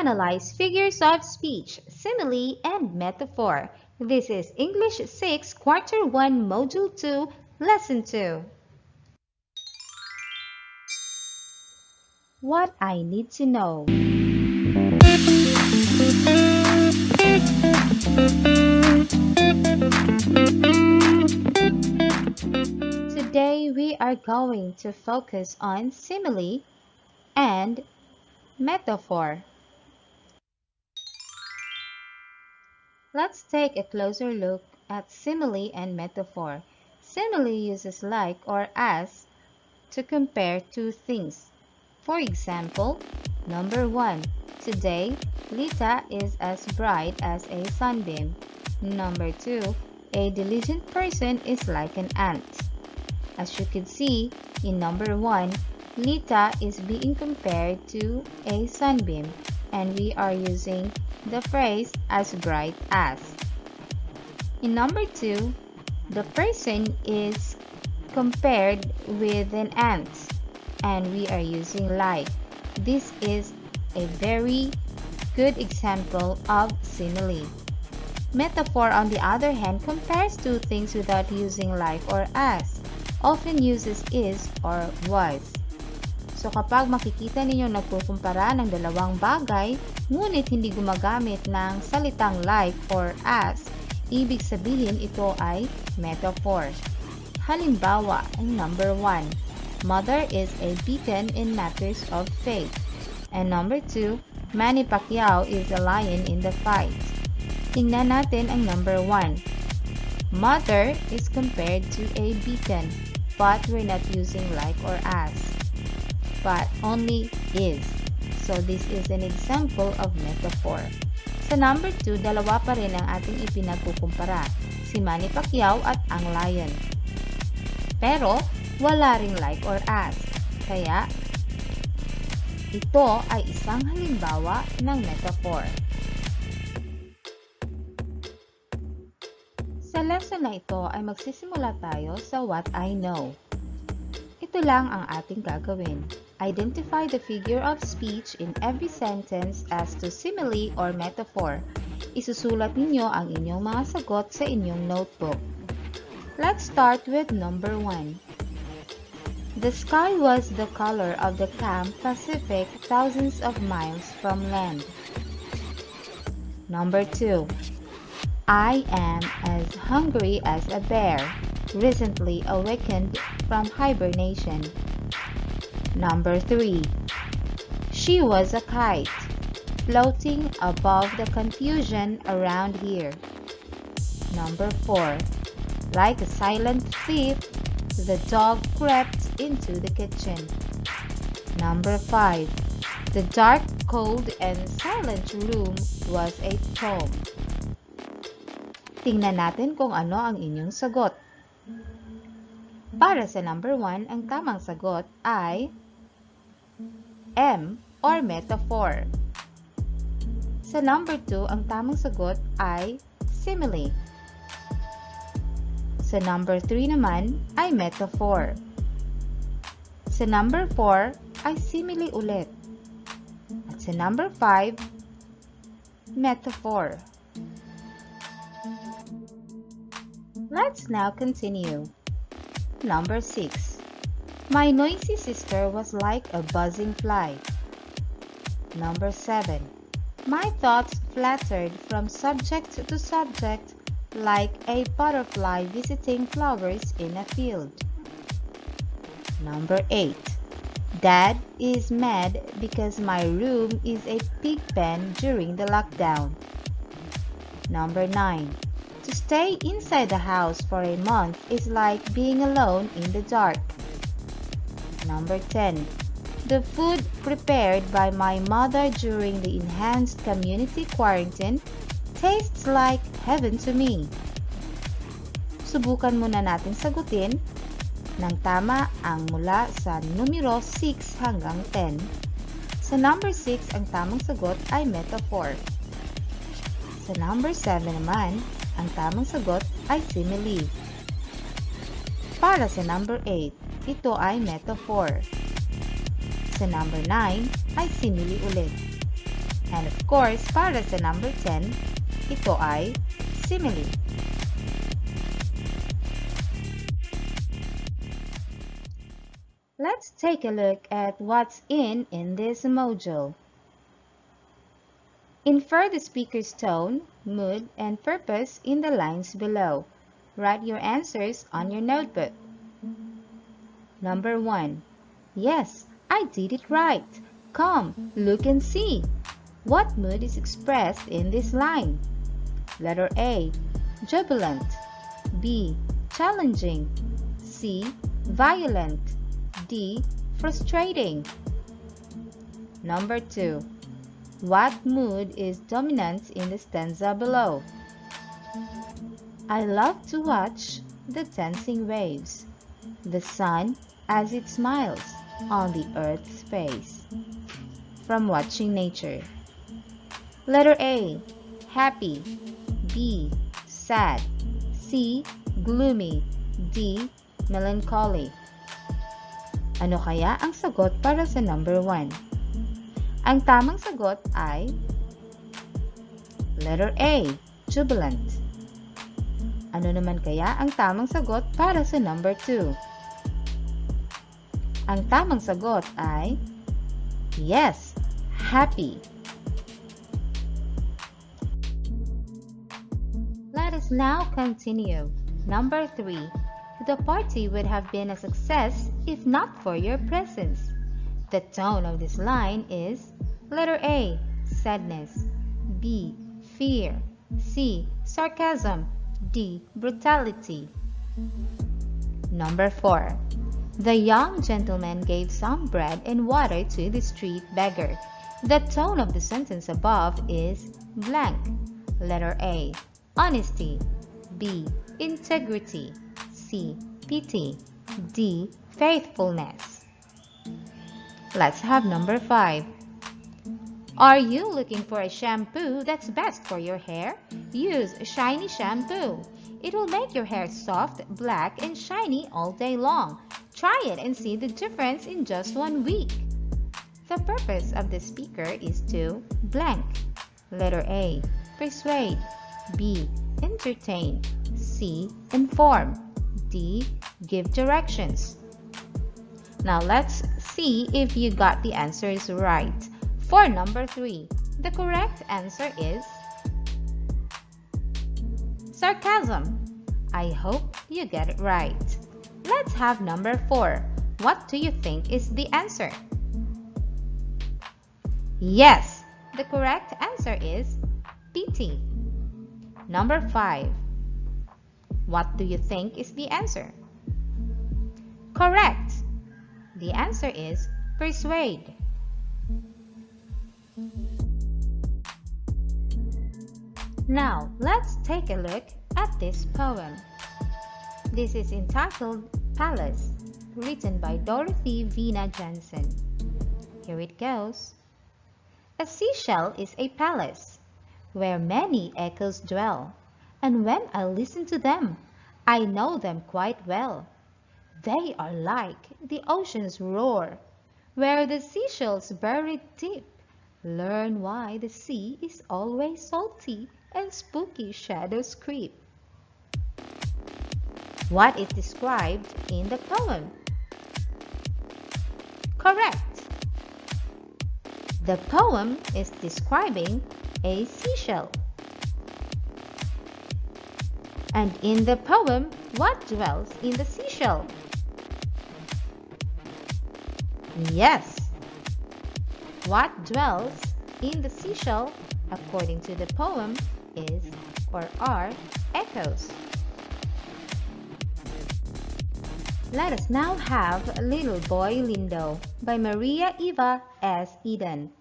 analyze figures of speech, simile, and metaphor. This is English 6, Quarter 1, Module 2, Lesson 2. What I need to know. Today we are going to focus on simile and metaphor. Let's take a closer look at simile and metaphor. Simile uses like or as to compare two things. For example, number 1. Today, Lita is as bright as a sunbeam. Number 2. A diligent person is like an ant. As you can see, in number 1, Lita is being compared to a sunbeam, and we are using the phrase as bright as. In number 2, the person is compared with an ant, and we are using like. This is a very good example of simile. Metaphor, on the other hand, compares two things without using like or as. Often uses is or was. So kapag makikita ninyo nagkukumpara ng dalawang bagay, ngunit hindi gumagamit ng salitang like or as, ibig sabihin ito ay metaphor. Halimbawa, number 1, Mother is a beacon in matters of faith. And number 2, Manny Pacquiao is a lion in the fight. Tingnan natin ang number 1. Mother is compared to a beacon, but we're not using like or as, but only is. So this is an example of metaphor. Sa number 2, dalawa pa rin ang ating ipinagkukumpara, si Manny Pacquiao at ang lion. Pero wala ring like or as, kaya ito ay isang halimbawa ng metaphor. Sa lesson na ito ay magsisimula tayo sa what I know. Ito lang ang ating gagawin. Identify the figure of speech in every sentence as to simile or metaphor. Isusulat ninyo ang inyong mga sagot sa inyong notebook. Let's start with number 1. The sky was the color of the calm Pacific thousands of miles from land. Number 2. I am as hungry as a bear, recently awakened from hibernation. Number 3. She was a kite, floating above the confusion around here. Number 4. Like a silent thief, the dog crept into the kitchen. Number 5. The dark, cold, and silent room was a tomb. Tingnan natin kung ano ang inyong sagot. Para sa number 1, ang tamang sagot ay M or metaphor. Sa number 2, ang tamang sagot ay simile. Sa number 3 naman ay metaphor. Sa number 4 ay simile ulit. At sa number 5, metaphor. Let's now continue. Number 6. My noisy sister was like a buzzing fly. Number 7. My thoughts fluttered from subject to subject like a butterfly visiting flowers in a field. Number 8. Dad is mad because my room is a pig pen during the lockdown. Number 9. To stay inside the house for a month is like being alone in the dark. Number 10. The food prepared by my mother during the enhanced community quarantine tastes like heaven to me. Subukan muna natin sagutin ng tama ang mula sa numero 6 hanggang 10. Sa number 6, ang tamang sagot ay metaphor. Sa number 7 naman, ang tamang sagot ay simile. Para sa number 8, ito ay metaphor. Sa number 9 ay simile ulit. And of course, para sa number 10, ito ay simile. Let's take a look at what's in this module. Infer the speaker's tone, mood, and purpose in the lines below. Write your answers on your notebook. Number 1. Yes, I did it right. Come, look and see. What mood is expressed in this line? Letter A. Jubilant. B. Challenging. C. Violent. D. Frustrating. Number 2. What mood is dominant in the stanza below? I love to watch the dancing waves, the sun as it smiles on the earth's face. From watching nature. Letter A. Happy. B. Sad. C. Gloomy. D. Melancholy. Ano kaya ang sagot para sa number 1? Ang tamang sagot ay letter A. Jubilant. Ano naman kaya ang tamang sagot para sa number 2? Ang tamang sagot ay yes, happy. Let us now continue. Number 3. The party would have been a success if not for your presence. The tone of this line is letter A. Sadness. B. Fear. C. Sarcasm. D. Brutality. Number 4. The young gentleman gave some bread and water to the street beggar. The tone of the sentence above is blank. Letter A. Honesty. B. Integrity. C. Pity. D. Faithfulness. Let's have number 5. Are you looking for a shampoo that's best for your hair? Use shiny shampoo. It will make your hair soft, black, and shiny all day long. Try it and see the difference in just 1 week. The purpose of the speaker is to blank. Letter A. Persuade. B. Entertain. C. Inform. D. Give directions. Now let's see if you got the answers right. For number 3, the correct answer is sarcasm. I hope you get it right. Let's have number 4. What do you think is the answer? Yes, the correct answer is pity. Number 5. What do you think is the answer? Correct. The answer is persuade. Now, let's take a look at this poem. This is entitled Palace, written by Dorothy Vina Jensen. Here it goes. A seashell is a palace, where many echoes dwell, and when I listen to them, I know them quite well. They are like the ocean's roar, where the seashells buried deep learn why the sea is always salty and spooky shadows creep. What is described in the poem? Correct. The poem is describing a seashell. And in the poem, what dwells in the seashell? Yes. What dwells in the seashell, according to the poem, is or are echoes. Let us now have Little Boy Lindo by Maria Eva S. Eden.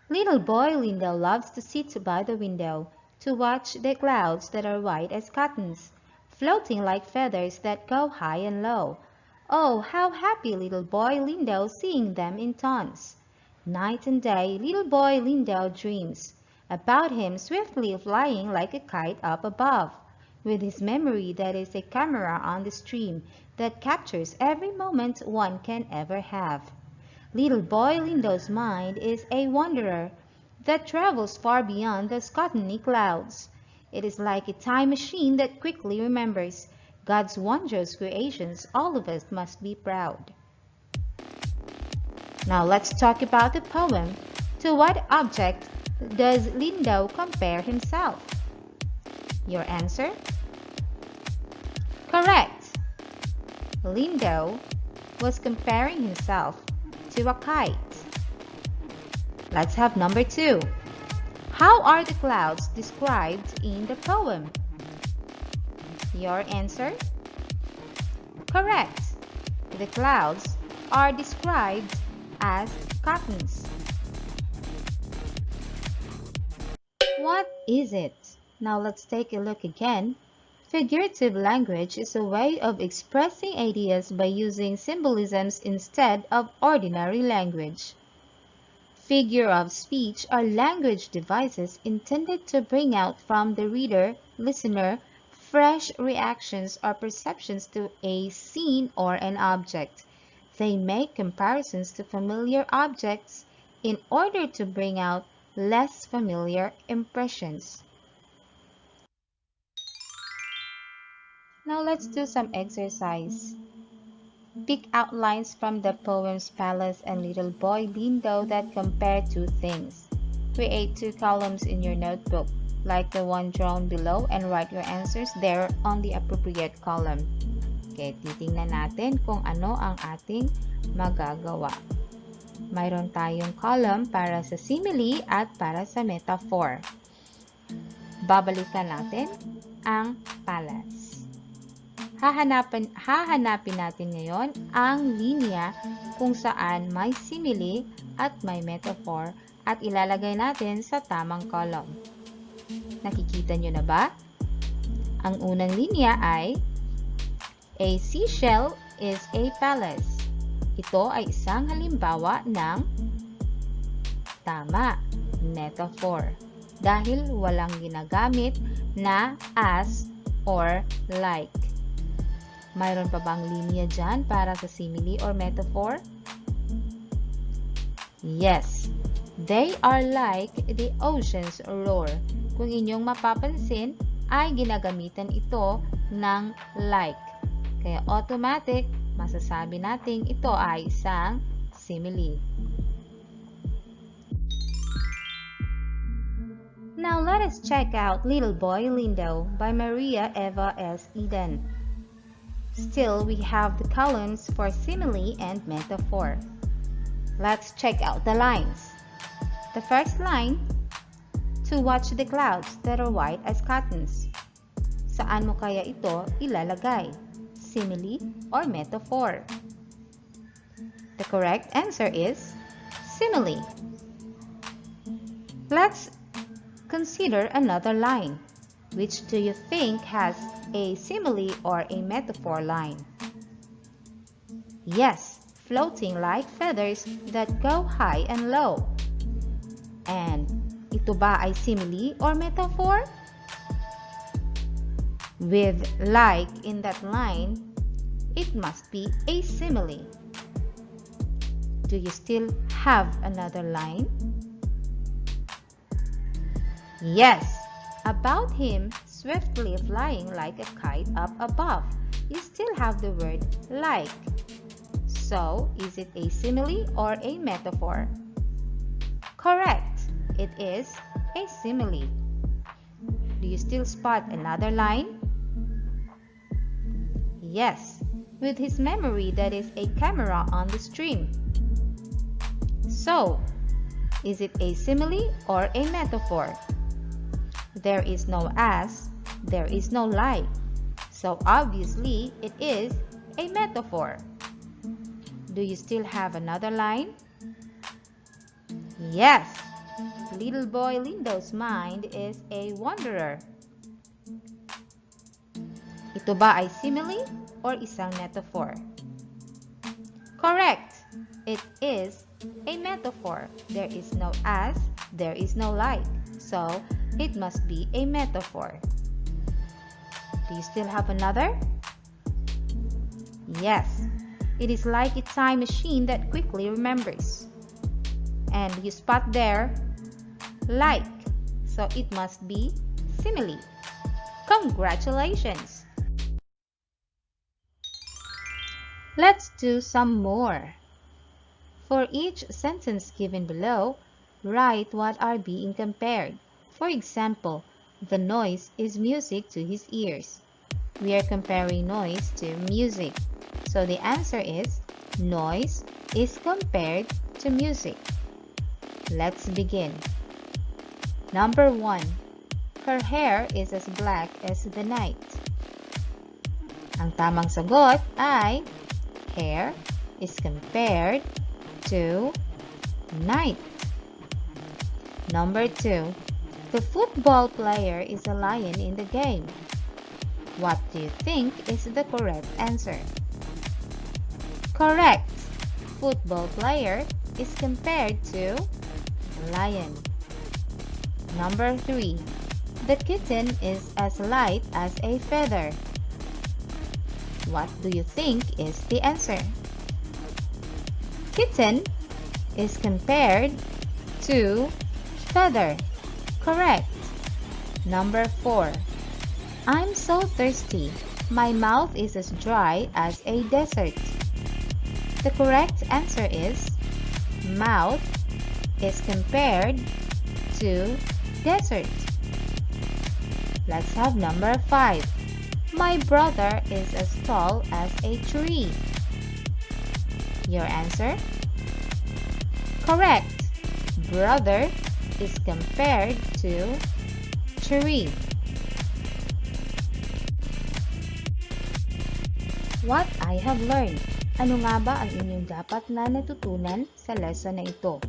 Little boy Lindo loves to sit by the window to watch the clouds that are white as cottons, floating like feathers that go high and low. Oh, how happy little boy Lindo seeing them in tons. Night and day, little boy Lindo dreams about him swiftly flying like a kite up above, with his memory that is a camera on the stream that captures every moment one can ever have. Little boy Lindo's mind is a wanderer, that travels far beyond the Scotty clouds. It is like a time machine that quickly remembers God's wondrous creations. All of us must be proud. Now let's talk about the poem. To what object does Lindau compare himself? Your answer? Correct! Lindau was comparing himself to a kite. Let's have number 2. How are the clouds described in the poem? Your answer? Correct! The clouds are described as cottons. What is it? Now let's take a look again. Figurative language is a way of expressing ideas by using symbolisms instead of ordinary language. Figure of speech are language devices intended to bring out from the reader, listener, fresh reactions or perceptions to a scene or an object. They make comparisons to familiar objects in order to bring out less familiar impressions. Now let's do some exercise. Pick outlines from the poems Palace and Little Boy Lindo that compare two things. Create 2 columns in your notebook, like the one drawn below, and write your answers there on the appropriate column. Okay, titingnan natin kung ano ang ating magagawa. Mayroon tayong column para sa simile at para sa metaphor. Babalikan natin ang palace. Hahanapin natin ngayon ang linya kung saan may simile at may metaphor at ilalagay natin sa tamang column. Nakikita nyo na ba? Ang unang linya ay a seashell is a palace. Ito ay isang halimbawa ng tama, metaphor, dahil walang ginagamit na as or like. Mayroon pa bang linya dyan para sa simile or metaphor? Yes, they are like the ocean's roar. Kung inyong mapapansin, ay ginagamitan ito ng like. Kaya automatic, masasabi nating ito ay isang simile. Now let us check out Little Boy Lindo by Maria Eva S. Eden. Still, we have the columns for simile and metaphor. Let's check out the lines. The first line, to watch the clouds that are white as cottons. Saan mo kaya ito ilalagay? Simile or metaphor? The correct answer is simile. Let's consider another line. Which do you think has a simile or a metaphor line? Yes, floating like feathers that go high and low. And ito ba ay simile or metaphor? With like in that line, it must be a simile. Do you still have another line? Yes. About him swiftly flying like a kite up above. You still have the word like. So, is it a simile or a metaphor? Correct. It is a simile. Do you still spot another line? Yes. With his memory, that is a camera on the stream. So, is it a simile or a metaphor? There is no as, there is no like. So obviously, it is a metaphor. Do you still have another line? Yes, Little Boy Lindo's mind is a wanderer. Ito ba ay simile or isang metaphor? Correct. It is a metaphor. There is no as, there is no like. So, it must be a metaphor. Do you still have another? Yes. It is like a time machine that quickly remembers. And you spot there like, so it must be simile. Congratulations! Let's do some more. For each sentence given below, write what are being compared. For example, the noise is music to his ears. We are comparing noise to music. So the answer is noise is compared to music. Let's begin. Number 1. Her hair is as black as the night. Ang tamang sagot ay hair is compared to night. Number 2. The football player is a lion in the game. What do you think is the correct answer? Correct. Football player is compared to lion. Number 3. The kitten is as light as a feather. What do you think is the answer? Kitten is compared to feather. Correct. Number 4. I'm so thirsty. My mouth is as dry as a desert. The correct answer is mouth is compared to desert. Let's have number 5. My brother is as tall as a tree. Your answer? Correct. Brother is compared to tree. What I have learned. Ano nga ba ang inyong dapat na natutunan sa lesson na ito?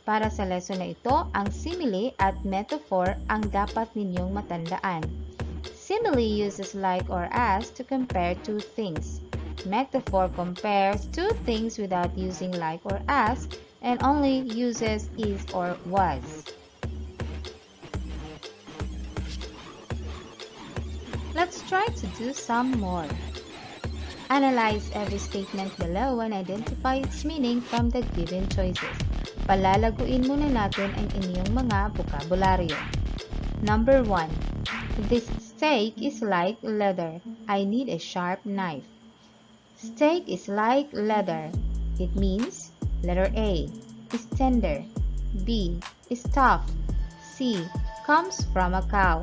Para sa lesson na ito, ang simile at metaphor ang dapat ninyong matandaan. Simile uses like or as to compare two things. Metaphor compares two things without using like or as and only uses is or was. Let's try to do some more. Analyze every statement below and identify its meaning from the given choices. Palalaguin muna natin ang inyong mga bokabularyo. Number 1. This steak is like leather. I need a sharp knife. Steak is like leather. It means letter A is tender, B is tough, C comes from a cow,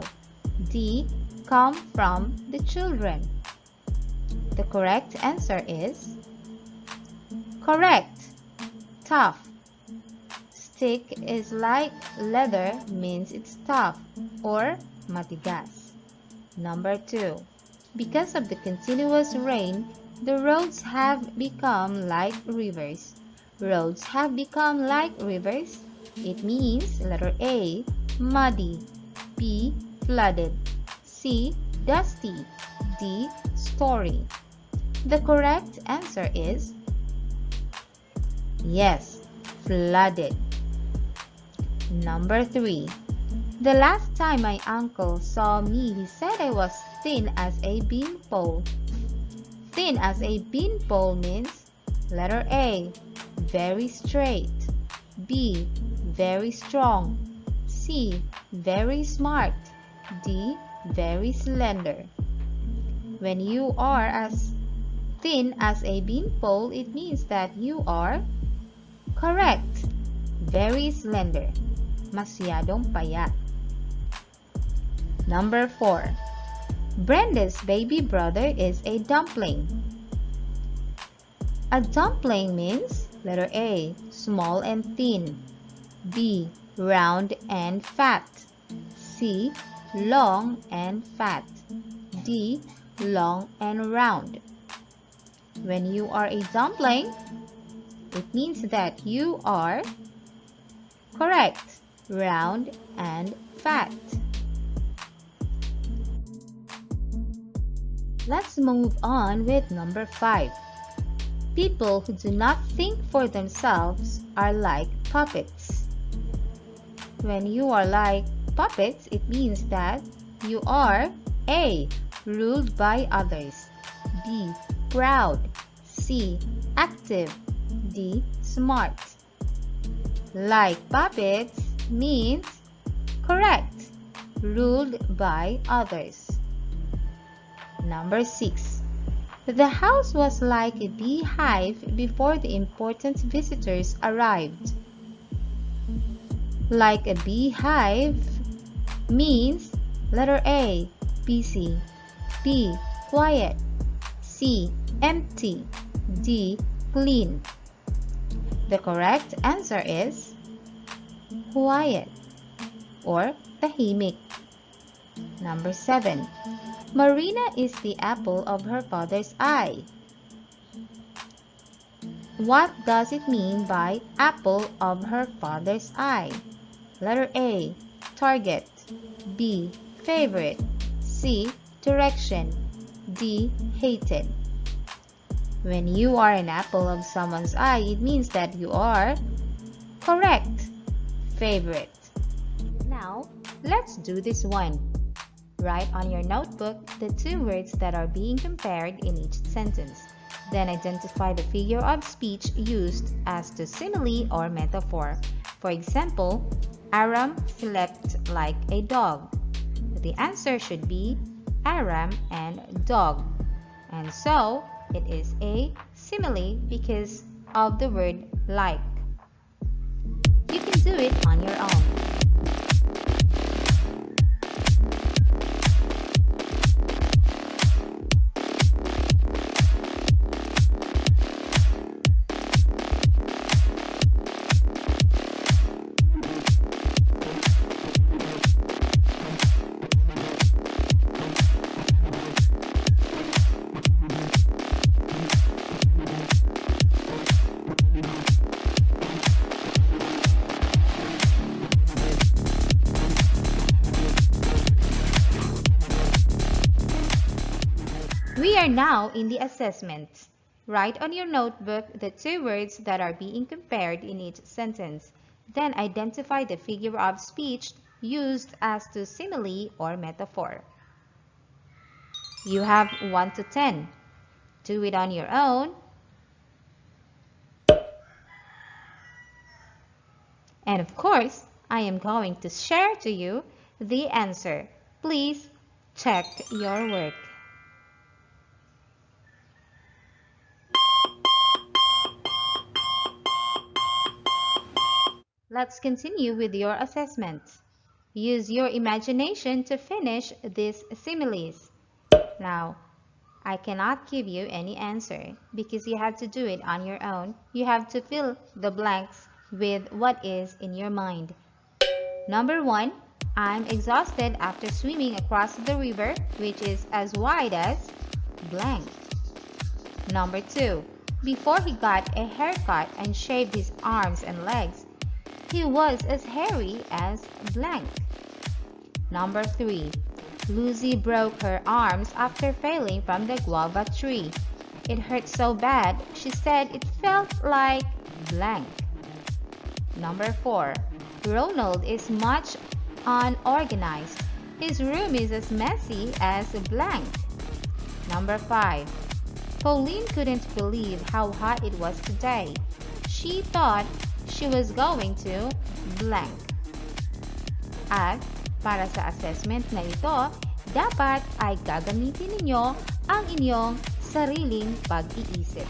D come from the children. The correct answer is correct. Tough. Stick is like leather means it's tough or matigas. Number 2. Because of the continuous rain, the roads have become like rivers. Roads have become like rivers. It means letter A, muddy, B, flooded, C, dusty, D, story. The correct answer is yes, flooded. Number 3. The last time my uncle saw me, he said I was thin as a beanpole. Thin as a beanpole means letter A, very straight, B, very strong, C, very smart, D, very slender. When you are as thin as a beanpole, it means that you are correct. Very slender. Masyadong payat. Number 4. Brenda's baby brother is a dumpling. A dumpling means letter A, small and thin, B, round and fat, C, long and fat, D, long and round. When you are a dumpling, it means that you are correct, round and fat. Let's move on with number 5. People who do not think for themselves are like puppets. When you are like puppets, it means that you are A, ruled by others, B, proud, C, active, D, smart. Like puppets means correct, ruled by others. Number 6. The house was like a beehive before the important visitors arrived. Like a beehive means letter A, busy, B, quiet, C, empty, D, clean. The correct answer is quiet or tahimik. Number 7. Marina is the apple of her father's eye. What does it mean by apple of her father's eye? Letter A, target, B, favorite, C, direction, D, hated. When you are an apple of someone's eye, it means that you are correct, favorite. Now, let's do this one. Write on your notebook the two words that are being compared in each sentence. Then identify the figure of speech used as to simile or metaphor. For example, Aram slept like a dog. The answer should be Aram and dog. And so, it is a simile because of the word like. You can do it on your own. We are now in the assessment. Write on your notebook the two words that are being compared in each sentence. Then identify the figure of speech used as to simile or metaphor. You have 1 to 10. Do it on your own. And of course, I am going to share to you the answer. Please check your work. Let's continue with your assessment. Use your imagination to finish these similes. Now, I cannot give you any answer because you have to do it on your own. You have to fill the blanks with what is in your mind. Number 1, I'm exhausted after swimming across the river, which is as wide as blank. Number 2, before he got a haircut and shaved his arms and legs, he was as hairy as blank. Number 3, Lucy broke her arms after falling from the guava tree. It hurt so bad, she said it felt like blank. Number 4, Ronald is much unorganized. His room is as messy as blank. Number 5, Pauline couldn't believe how hot it was today. She thought she was going to blank. At para sa assessment na ito, dapat ay gagamitin ninyo ang inyong sariling pag-iisip.